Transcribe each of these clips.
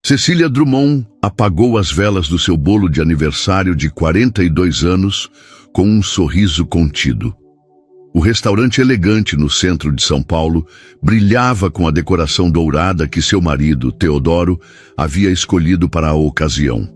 Cecília Drummond apagou as velas do seu bolo de aniversário de 42 anos com um sorriso contido. O restaurante elegante no centro de São Paulo brilhava com a decoração dourada que seu marido, Teodoro, havia escolhido para a ocasião.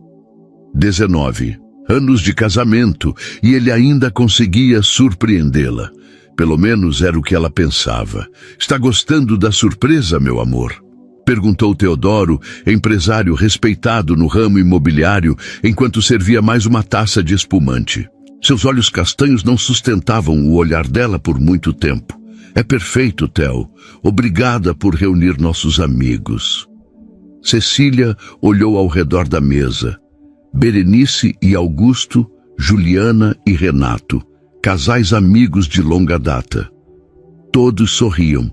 19 anos de casamento e ele ainda conseguia surpreendê-la. Pelo menos era o que ela pensava. Está gostando da surpresa, meu amor? Perguntou Teodoro, empresário respeitado no ramo imobiliário, enquanto servia mais uma taça de espumante. Seus olhos castanhos não sustentavam o olhar dela por muito tempo. É perfeito, Theo. Obrigada por reunir nossos amigos. Cecília olhou ao redor da mesa. Berenice e Augusto, Juliana e Renato, casais amigos de longa data. Todos sorriam,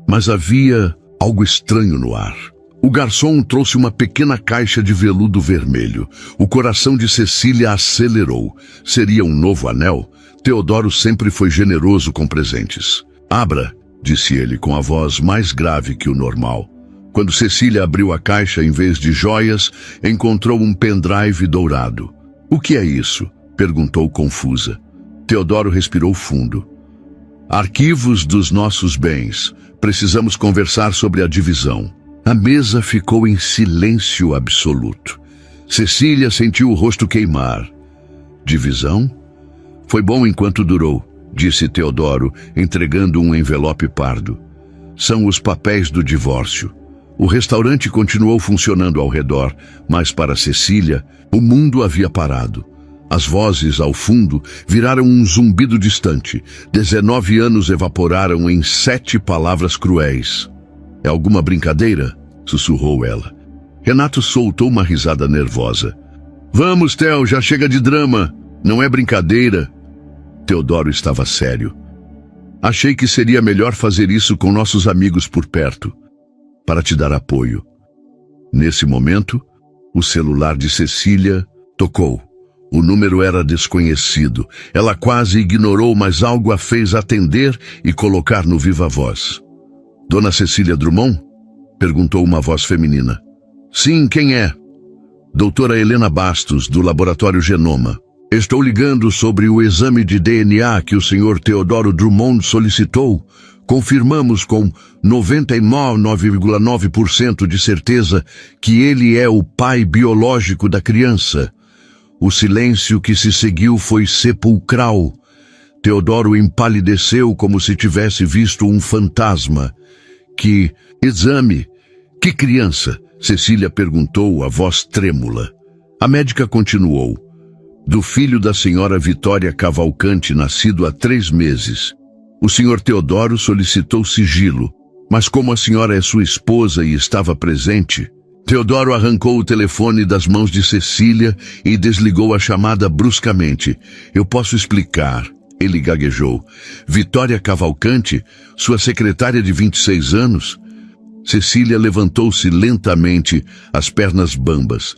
mas havia algo estranho no ar. O garçom trouxe uma pequena caixa de veludo vermelho. O coração de Cecília acelerou. Seria um novo anel? Teodoro sempre foi generoso com presentes. Abra, disse ele com a voz mais grave que o normal. Quando Cecília abriu a caixa, em vez de joias, encontrou um pendrive dourado. O que é isso? Perguntou confusa. Teodoro respirou fundo. Arquivos dos nossos bens. Precisamos conversar sobre a divisão. A mesa ficou em silêncio absoluto. Cecília sentiu o rosto queimar. Divisão? Foi bom enquanto durou, disse Teodoro, entregando um envelope pardo. São os papéis do divórcio. O restaurante continuou funcionando ao redor, mas para Cecília, o mundo havia parado. As vozes ao fundo viraram um zumbido distante. 19 anos evaporaram em 7 palavras cruéis. É alguma brincadeira? Sussurrou ela. Renato soltou uma risada nervosa. Vamos, Theo, já chega de drama. Não é brincadeira. Teodoro estava sério. Achei que seria melhor fazer isso com nossos amigos por perto, para te dar apoio. Nesse momento, o celular de Cecília tocou. O número era desconhecido. Ela quase ignorou, mas algo a fez atender e colocar no viva-voz. Dona Cecília Drummond? Perguntou uma voz feminina. Sim, quem é? Doutora Helena Bastos, do Laboratório Genoma. Estou ligando sobre o exame de DNA que o senhor Teodoro Drummond solicitou. Confirmamos com 99,9% de certeza que ele é o pai biológico da criança. O silêncio que se seguiu foi sepulcral. Teodoro empalideceu como se tivesse visto um fantasma. Que exame? Que criança? Cecília perguntou, a voz trêmula. A médica continuou. Do filho da senhora Vitória Cavalcante, nascido há 3 meses. O senhor Teodoro solicitou sigilo, mas como a senhora é sua esposa e estava presente... Teodoro arrancou o telefone das mãos de Cecília e desligou a chamada bruscamente. Eu posso explicar, ele gaguejou. Vitória Cavalcante, sua secretária de 26 anos? Cecília levantou-se lentamente, as pernas bambas.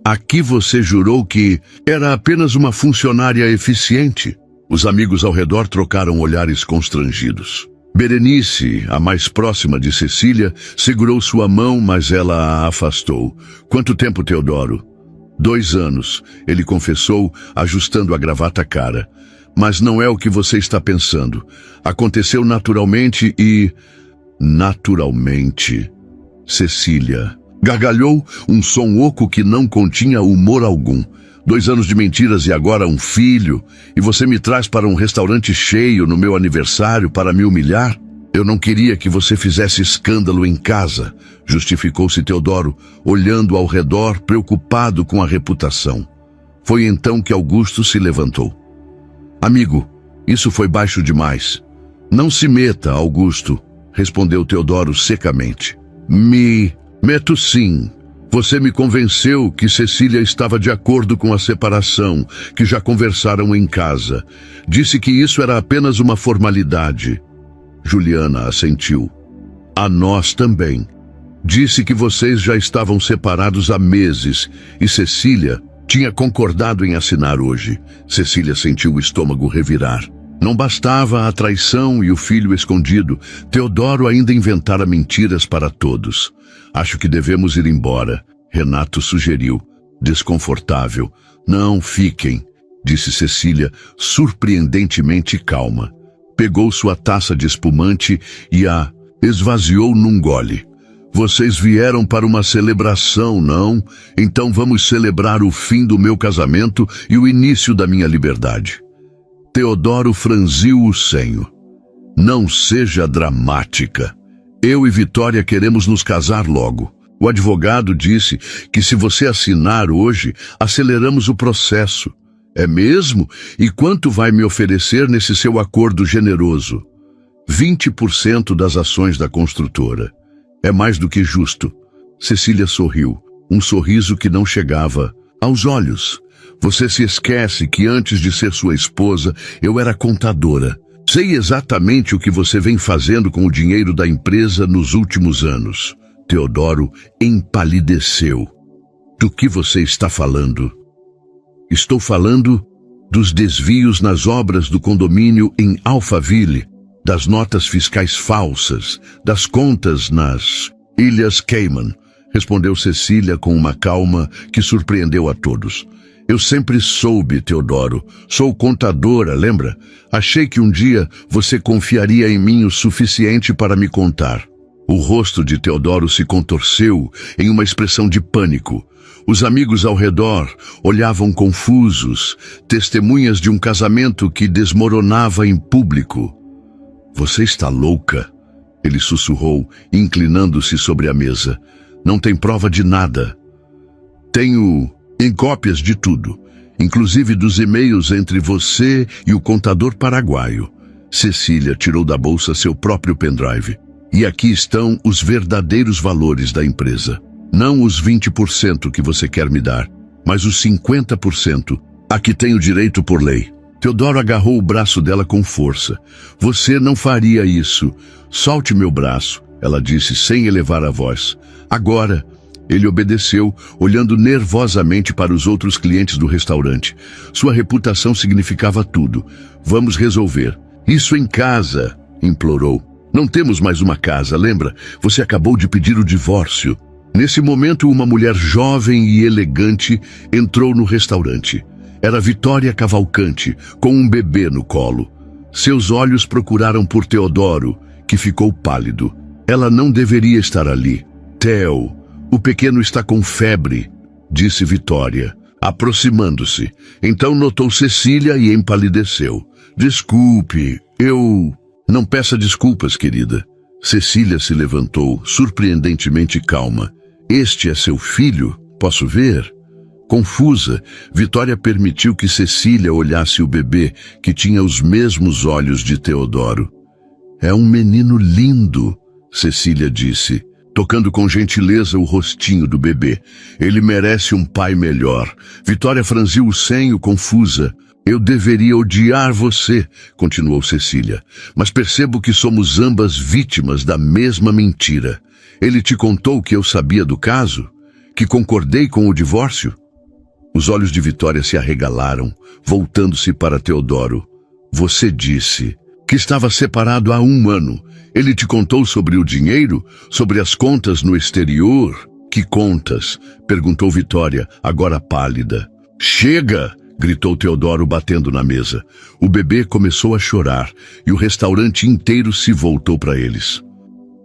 Aqui você jurou que era apenas uma funcionária eficiente. Os amigos ao redor trocaram olhares constrangidos. Berenice, a mais próxima de Cecília, segurou sua mão, mas ela a afastou. Quanto tempo, Teodoro? 2 anos, ele confessou, ajustando a gravata cara. Mas não é o que você está pensando. Aconteceu naturalmente e... Naturalmente. Cecília gargalhou, um som oco que não continha humor algum. 2 anos de mentiras e agora um filho, e você me traz para um restaurante cheio no meu aniversário para me humilhar? Eu não queria que você fizesse escândalo em casa, justificou-se Teodoro, olhando ao redor, preocupado com a reputação. Foi então que Augusto se levantou. Amigo, isso foi baixo demais. Não se meta, Augusto, respondeu Teodoro secamente. Me meto sim. Você me convenceu que Cecília estava de acordo com a separação, que já conversaram em casa. Disse que isso era apenas uma formalidade. Juliana assentiu. A nós também. Disse que vocês já estavam separados há meses e Cecília tinha concordado em assinar hoje. Cecília sentiu o estômago revirar. Não bastava a traição e o filho escondido. Teodoro ainda inventara mentiras para todos. Acho que devemos ir embora. Renato sugeriu, desconfortável. Não, fiquem, disse Cecília, surpreendentemente calma. Pegou sua taça de espumante e a esvaziou num gole. Vocês vieram para uma celebração, não? Então vamos celebrar o fim do meu casamento e o início da minha liberdade. Teodoro franziu o senho. Não seja dramática. Eu e Vitória queremos nos casar logo. O advogado disse que se você assinar hoje, aceleramos o processo. É mesmo? E quanto vai me oferecer nesse seu acordo generoso? 20% das ações da construtora. É mais do que justo. Cecília sorriu, um sorriso que não chegava aos olhos. Você se esquece que antes de ser sua esposa, eu era contadora. Sei exatamente o que você vem fazendo com o dinheiro da empresa nos últimos anos. Teodoro empalideceu. Do que você está falando? Estou falando dos desvios nas obras do condomínio em Alphaville, das notas fiscais falsas, das contas nas Ilhas Cayman, respondeu Cecília com uma calma que surpreendeu a todos. Eu sempre soube, Teodoro. Sou contadora, lembra? Achei que um dia você confiaria em mim o suficiente para me contar. O rosto de Teodoro se contorceu em uma expressão de pânico. Os amigos ao redor olhavam confusos, testemunhas de um casamento que desmoronava em público. Você está louca? Ele sussurrou, inclinando-se sobre a mesa. Não tem prova de nada. Tenho cópias de tudo, inclusive dos e-mails entre você e o contador paraguaio. Cecília tirou da bolsa seu próprio pendrive. E aqui estão os verdadeiros valores da empresa. Não os 20% que você quer me dar, mas os 50%, a que tenho direito por lei. Teodoro agarrou o braço dela com força. Você não faria isso. Solte meu braço, ela disse sem elevar a voz. Agora. Ele obedeceu, olhando nervosamente para os outros clientes do restaurante. Sua reputação significava tudo. Vamos resolver. Isso em casa, implorou. Não temos mais uma casa, lembra? Você acabou de pedir o divórcio. Nesse momento, uma mulher jovem e elegante entrou no restaurante. Era Vitória Cavalcante, com um bebê no colo. Seus olhos procuraram por Teodoro, que ficou pálido. Ela não deveria estar ali. Theo, o pequeno está com febre, disse Vitória, aproximando-se. Então notou Cecília e empalideceu. Desculpe, eu... Não peça desculpas, querida. Cecília se levantou, surpreendentemente calma. Este é seu filho? Posso ver? Confusa, Vitória permitiu que Cecília olhasse o bebê, que tinha os mesmos olhos de Teodoro. É um menino lindo, Cecília disse, tocando com gentileza o rostinho do bebê. Ele merece um pai melhor. Vitória franziu o senho, confusa. Eu deveria odiar você, continuou Cecília, mas percebo que somos ambas vítimas da mesma mentira. Ele te contou que eu sabia do caso? Que concordei com o divórcio? Os olhos de Vitória se arregalaram, voltando-se para Teodoro. Você disse que estava separado há 1 ano. Ele te contou sobre o dinheiro? Sobre as contas no exterior? Que contas? Perguntou Vitória, agora pálida. Chega! Gritou Teodoro batendo na mesa. O bebê começou a chorar e o restaurante inteiro se voltou para eles.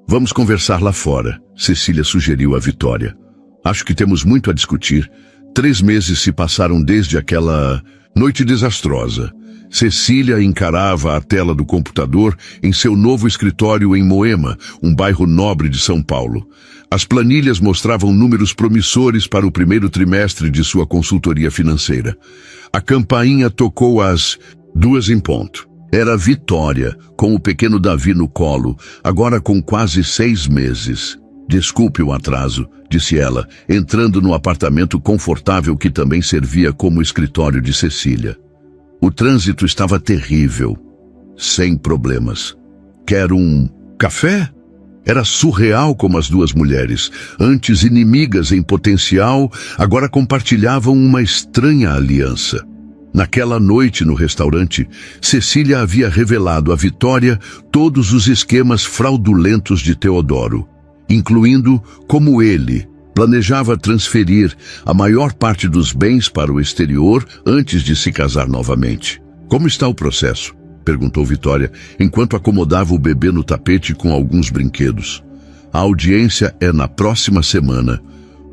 Vamos conversar lá fora, Cecília sugeriu a Vitória. Acho que temos muito a discutir. 3 meses se passaram desde aquela noite desastrosa. Cecília encarava a tela do computador em seu novo escritório em Moema, um bairro nobre de São Paulo. As planilhas mostravam números promissores para o primeiro trimestre de sua consultoria financeira. A campainha tocou às 2 em ponto. Era Vitória, com o pequeno Davi no colo, agora com quase 6 meses. Desculpe o atraso, disse ela, entrando no apartamento confortável que também servia como escritório de Cecília. O trânsito estava terrível, sem problemas. Quer um café? Era surreal como as 2 mulheres, antes inimigas em potencial, agora compartilhavam uma estranha aliança. Naquela noite no restaurante, Cecília havia revelado a Vitória todos os esquemas fraudulentos de Teodoro, incluindo como ele Planejava transferir a maior parte dos bens para o exterior antes de se casar novamente. Como está o processo? Perguntou Vitória, enquanto acomodava o bebê no tapete com alguns brinquedos. A audiência é na próxima semana.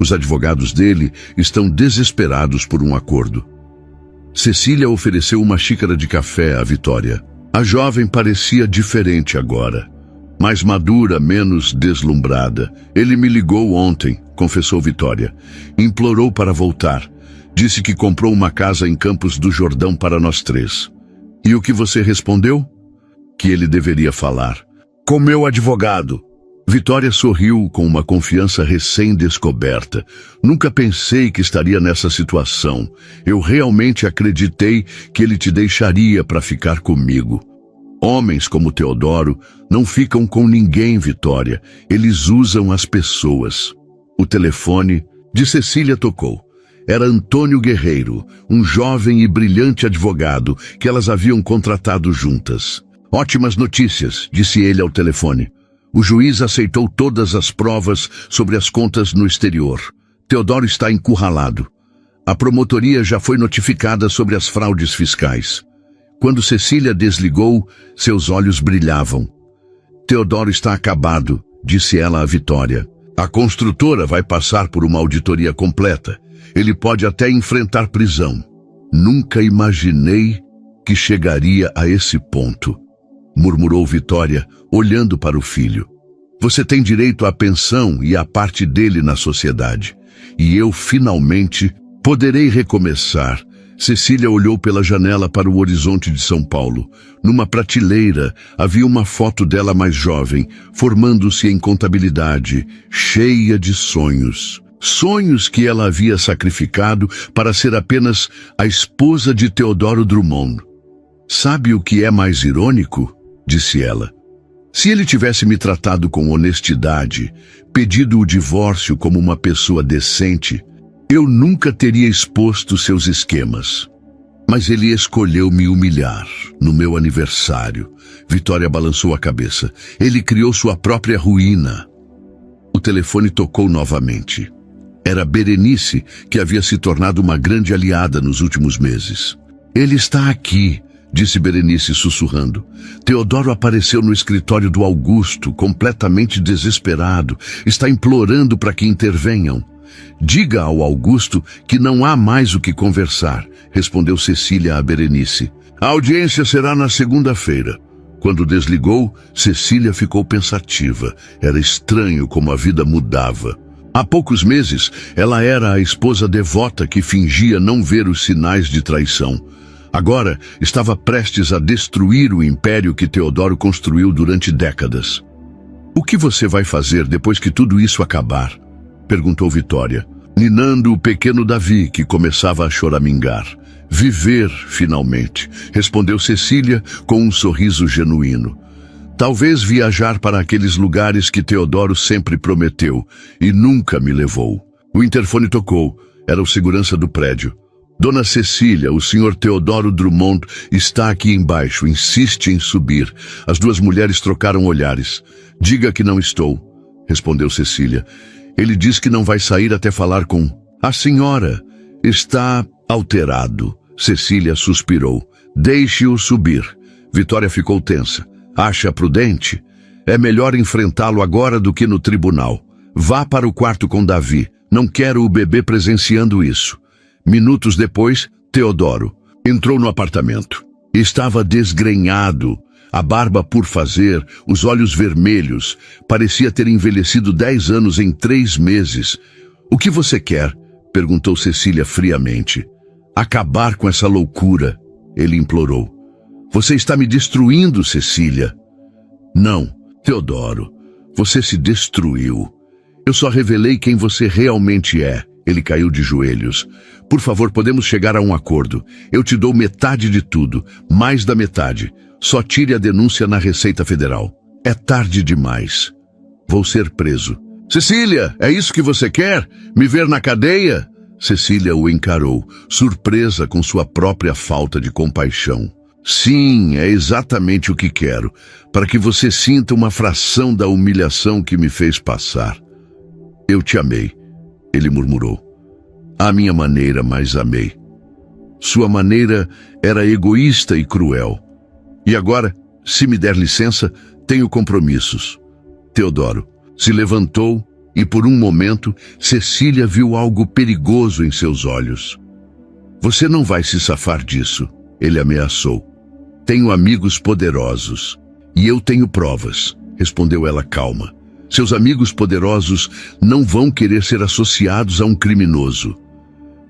Os advogados dele estão desesperados por um acordo. Cecília ofereceu uma xícara de café à Vitória. A jovem parecia diferente agora. Mais madura, menos deslumbrada. Ele me ligou ontem, confessou Vitória. Implorou para voltar. Disse que comprou uma casa em Campos do Jordão para nós 3. E o que você respondeu? Que ele deveria falar. Com meu advogado. Vitória sorriu com uma confiança recém-descoberta. Nunca pensei que estaria nessa situação. Eu realmente acreditei que ele te deixaria para ficar comigo. Homens como Teodoro não ficam com ninguém, Vitória. Eles usam as pessoas. O telefone de Cecília tocou. Era Antônio Guerreiro, um jovem e brilhante advogado que elas haviam contratado juntas. Ótimas notícias, disse ele ao telefone. O juiz aceitou todas as provas sobre as contas no exterior. Teodoro está encurralado. A promotoria já foi notificada sobre as fraudes fiscais. Quando Cecília desligou, seus olhos brilhavam. Teodoro está acabado, disse ela à Vitória. A construtora vai passar por uma auditoria completa. Ele pode até enfrentar prisão. Nunca imaginei que chegaria a esse ponto, murmurou Vitória, olhando para o filho. Você tem direito à pensão e à parte dele na sociedade. E eu, finalmente, poderei recomeçar. Cecília olhou pela janela para o horizonte de São Paulo. Numa prateleira havia uma foto dela mais jovem, formando-se em contabilidade, cheia de sonhos. Sonhos que ela havia sacrificado para ser apenas a esposa de Teodoro Drummond. Sabe o que é mais irônico? Disse ela. Se ele tivesse me tratado com honestidade, pedido o divórcio como uma pessoa decente, eu nunca teria exposto seus esquemas. Mas ele escolheu me humilhar no meu aniversário. Vitória balançou a cabeça. Ele criou sua própria ruína. O telefone tocou novamente. Era Berenice, que havia se tornado uma grande aliada nos últimos meses. Ele está aqui, disse Berenice sussurrando. Teodoro apareceu no escritório do Augusto, completamente desesperado. Está implorando para que intervenham. Diga ao Augusto que não há mais o que conversar, respondeu Cecília a Berenice. A audiência será na segunda-feira. Quando desligou, Cecília ficou pensativa. Era estranho como a vida mudava. Há poucos meses, ela era a esposa devota que fingia não ver os sinais de traição. Agora, estava prestes a destruir o império que Teodoro construiu durante décadas. O que você vai fazer depois que tudo isso acabar? Perguntou Vitória, ninando o pequeno Davi, que começava a choramingar. Viver, finalmente, respondeu Cecília com um sorriso genuíno. Talvez viajar para aqueles lugares que Teodoro sempre prometeu e nunca me levou. O interfone tocou. Era o segurança do prédio. Dona Cecília, o senhor Teodoro Drummond está aqui embaixo. Insiste em subir. As duas mulheres trocaram olhares. Diga que não estou, respondeu Cecília. Ele diz que não vai sair até falar com... A senhora está alterado. Cecília suspirou. Deixe-o subir. Vitória ficou tensa. Acha prudente? É melhor enfrentá-lo agora do que no tribunal. Vá para o quarto com Davi. Não quero o bebê presenciando isso. Minutos depois, Teodoro entrou no apartamento. Estava desgrenhado, a barba por fazer, os olhos vermelhos. Parecia ter envelhecido 10 anos em 3 meses. O que você quer? Perguntou Cecília friamente. Acabar com essa loucura, ele implorou. Você está me destruindo, Cecília. Não, Teodoro, você se destruiu. Eu só revelei quem você realmente é. Ele caiu de joelhos. Por favor, podemos chegar a um acordo. Eu te dou metade de tudo, mais da metade. Só tire a denúncia na Receita Federal. É tarde demais. Vou ser preso. Cecília, é isso que você quer? Me ver na cadeia? Cecília o encarou, surpresa com sua própria falta de compaixão. Sim, é exatamente o que quero, para que você sinta uma fração da humilhação que me fez passar. Eu te amei. Ele murmurou. À minha maneira, mas amei. Sua maneira era egoísta e cruel. E agora, se me der licença, tenho compromissos. Teodoro se levantou e, por um momento, Cecília viu algo perigoso em seus olhos. Você não vai se safar disso, ele ameaçou. Tenho amigos poderosos. E eu tenho provas, respondeu ela calma. Seus amigos poderosos não vão querer ser associados a um criminoso.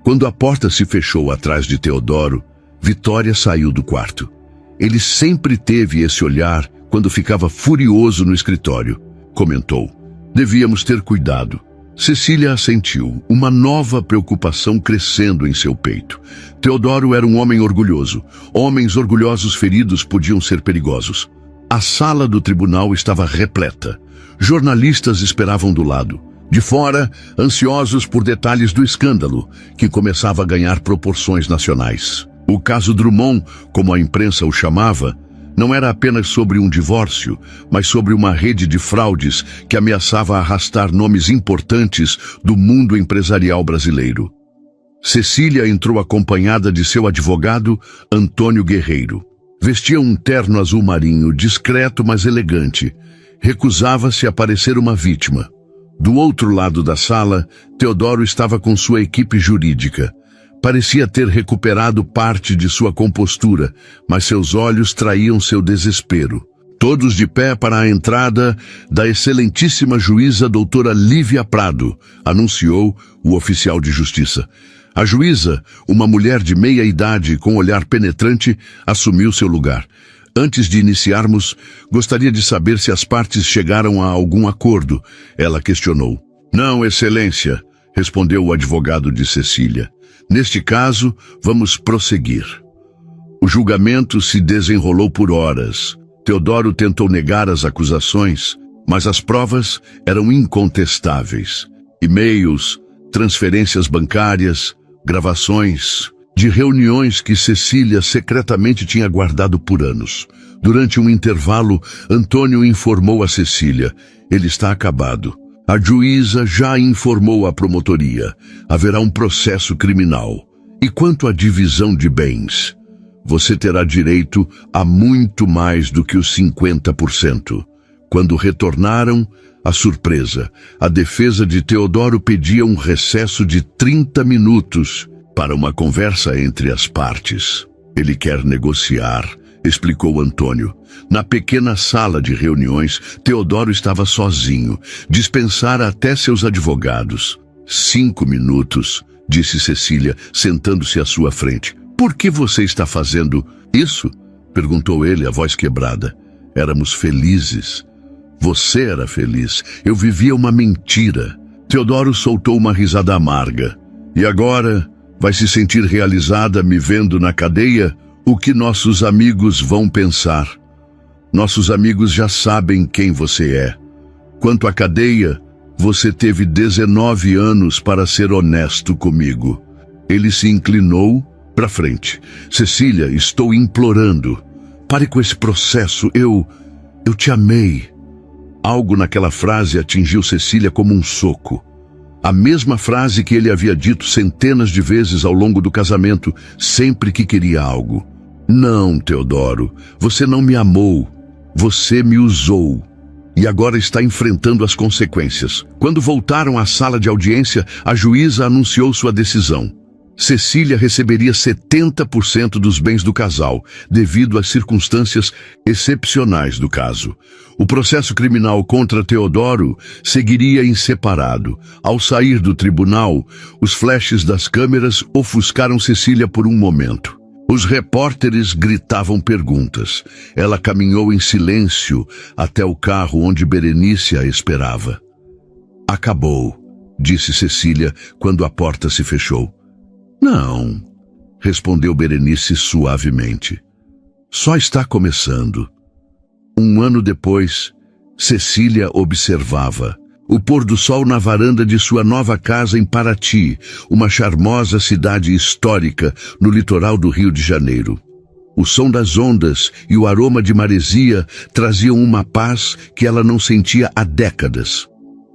Quando a porta se fechou atrás de Teodoro, Vitória saiu do quarto. Ele sempre teve esse olhar quando ficava furioso no escritório, comentou. Devíamos ter cuidado. Cecília assentiu, uma nova preocupação crescendo em seu peito. Teodoro era um homem orgulhoso. Homens orgulhosos feridos podiam ser perigosos. A sala do tribunal estava repleta. Jornalistas esperavam do lado. De fora, ansiosos por detalhes do escândalo, que começava a ganhar proporções nacionais. O caso Drummond, como a imprensa o chamava, não era apenas sobre um divórcio, mas sobre uma rede de fraudes que ameaçava arrastar nomes importantes do mundo empresarial brasileiro. Cecília entrou acompanhada de seu advogado, Antônio Guerreiro. Vestia um terno azul marinho, discreto mas elegante. Recusava-se a parecer uma vítima. Do outro lado da sala, Teodoro estava com sua equipe jurídica. Parecia ter recuperado parte de sua compostura, mas seus olhos traíam seu desespero. Todos de pé para a entrada da excelentíssima juíza doutora Lívia Prado, anunciou o oficial de justiça. A juíza, uma mulher de meia idade com olhar penetrante, assumiu seu lugar. Antes de iniciarmos, gostaria de saber se as partes chegaram a algum acordo, ela questionou. Não, excelência, respondeu o advogado de Cecília. Neste caso, vamos prosseguir. O julgamento se desenrolou por horas. Teodoro tentou negar as acusações, mas as provas eram incontestáveis. E-mails, transferências bancárias, gravações de reuniões que Cecília secretamente tinha guardado por anos. Durante um intervalo, Antônio informou a Cecília. Ele está acabado. A juíza já informou a promotoria. Haverá um processo criminal. E quanto à divisão de bens, você terá direito a muito mais do que os 50%. Quando retornaram, a surpresa, a defesa de Teodoro pedia um recesso de 30 minutos para uma conversa entre as partes. Ele quer negociar, explicou Antônio. Na pequena sala de reuniões, Teodoro estava sozinho. Dispensara até seus advogados. 5 minutos, disse Cecília, sentando-se à sua frente. Por que você está fazendo isso? Perguntou ele, a voz quebrada. Éramos felizes. Você era feliz. Eu vivia uma mentira. Teodoro soltou uma risada amarga. E agora vai se sentir realizada me vendo na cadeia? O que nossos amigos vão pensar? Nossos amigos já sabem quem você é. Quanto à cadeia, você teve 19 anos para ser honesto comigo. Ele se inclinou para frente. Cecília, estou implorando. Pare com esse processo. Eu te amei. Algo naquela frase atingiu Cecília como um soco. A mesma frase que ele havia dito centenas de vezes ao longo do casamento, sempre que queria algo. Não, Teodoro, você não me amou. Você me usou. E agora está enfrentando as consequências. Quando voltaram à sala de audiência, a juíza anunciou sua decisão. Cecília receberia 70% dos bens do casal, devido às circunstâncias excepcionais do caso. O processo criminal contra Teodoro seguiria em separado. Ao sair do tribunal, os flashes das câmeras ofuscaram Cecília por um momento. Os repórteres gritavam perguntas. Ela caminhou em silêncio até o carro onde Berenice a esperava. Acabou, disse Cecília quando a porta se fechou. Não, respondeu Berenice suavemente. Só está começando. Um ano depois, Cecília observava o pôr do sol na varanda de sua nova casa em Paraty, uma charmosa cidade histórica no litoral do Rio de Janeiro. O som das ondas e o aroma de maresia traziam uma paz que ela não sentia há décadas.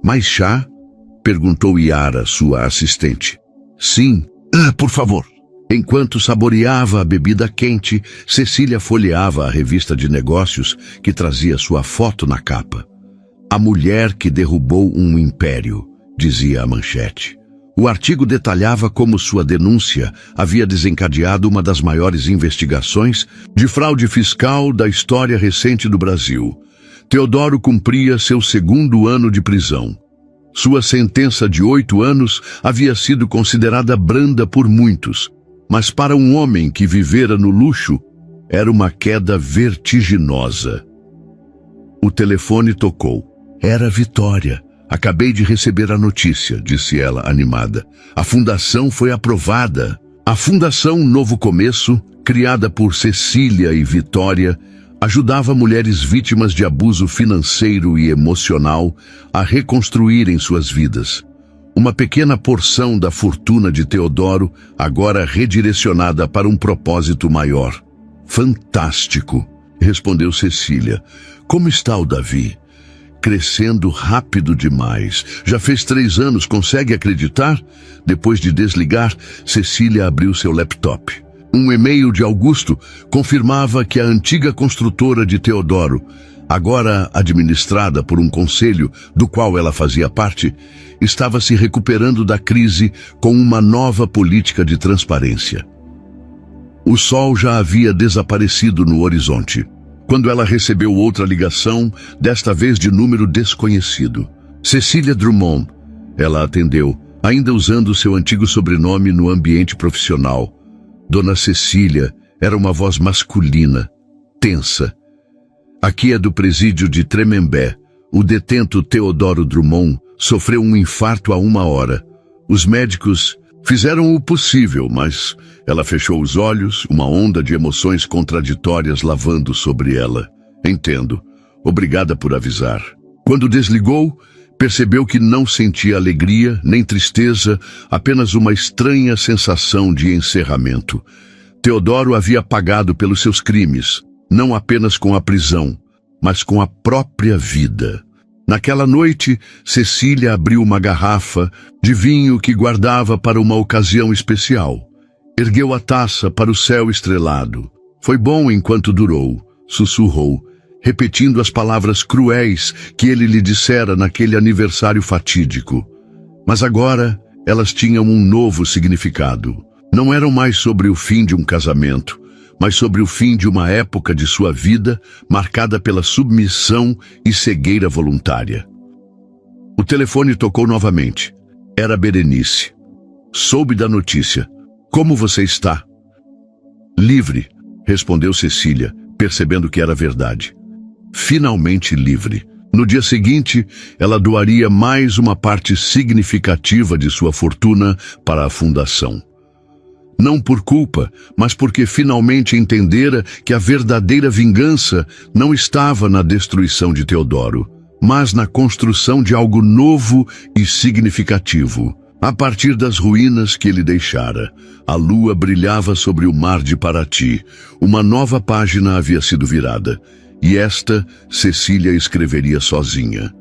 Mais chá? Perguntou Yara, sua assistente. Sim, por favor. Enquanto saboreava a bebida quente, Cecília folheava a revista de negócios que trazia sua foto na capa. A mulher que derrubou um império, dizia a manchete. O artigo detalhava como sua denúncia havia desencadeado uma das maiores investigações de fraude fiscal da história recente do Brasil. Teodoro cumpria seu 2º ano de prisão. Sua sentença de 8 anos havia sido considerada branda por muitos, mas para um homem que vivera no luxo, era uma queda vertiginosa. O telefone tocou. Era Vitória. Acabei de receber a notícia, disse ela, animada. A fundação foi aprovada. A Fundação Novo Começo, criada por Cecília e Vitória, ajudava mulheres vítimas de abuso financeiro e emocional a reconstruírem suas vidas. Uma pequena porção da fortuna de Teodoro, agora redirecionada para um propósito maior. Fantástico, respondeu Cecília. Como está o Davi? Crescendo rápido demais. Já fez 3 anos, consegue acreditar? Depois de desligar, Cecília abriu seu laptop. Um e-mail de Augusto confirmava que a antiga construtora de Teodoro, agora administrada por um conselho do qual ela fazia parte, estava se recuperando da crise com uma nova política de transparência. O sol já havia desaparecido no horizonte, quando ela recebeu outra ligação, desta vez de número desconhecido. Cecília Drummond. Ela atendeu, ainda usando seu antigo sobrenome no ambiente profissional. Dona Cecília era uma voz masculina, tensa. Aqui é do presídio de Tremembé. O detento Teodoro Drummond sofreu um infarto há 1 hora. Os médicos fizeram o possível, mas ela fechou os olhos, uma onda de emoções contraditórias lavando sobre ela. Entendo. Obrigada por avisar. Quando desligou, percebeu que não sentia alegria, nem tristeza, apenas uma estranha sensação de encerramento. Teodoro havia pagado pelos seus crimes, não apenas com a prisão, mas com a própria vida. Naquela noite, Cecília abriu uma garrafa de vinho que guardava para uma ocasião especial. Ergueu a taça para o céu estrelado. Foi bom enquanto durou, sussurrou, repetindo as palavras cruéis que ele lhe dissera naquele aniversário fatídico. Mas agora, elas tinham um novo significado. Não eram mais sobre o fim de um casamento, mas sobre o fim de uma época de sua vida marcada pela submissão e cegueira voluntária. O telefone tocou novamente. Era Berenice. Soube da notícia. Como você está? Livre, respondeu Cecília, percebendo que era verdade. Finalmente livre. No dia seguinte, ela doaria mais uma parte significativa de sua fortuna para a fundação. Não por culpa, mas porque finalmente entendera que a verdadeira vingança não estava na destruição de Teodoro, mas na construção de algo novo e significativo. A partir das ruínas que ele deixara, a lua brilhava sobre o mar de Paraty. Uma nova página havia sido virada, e esta Cecília escreveria sozinha.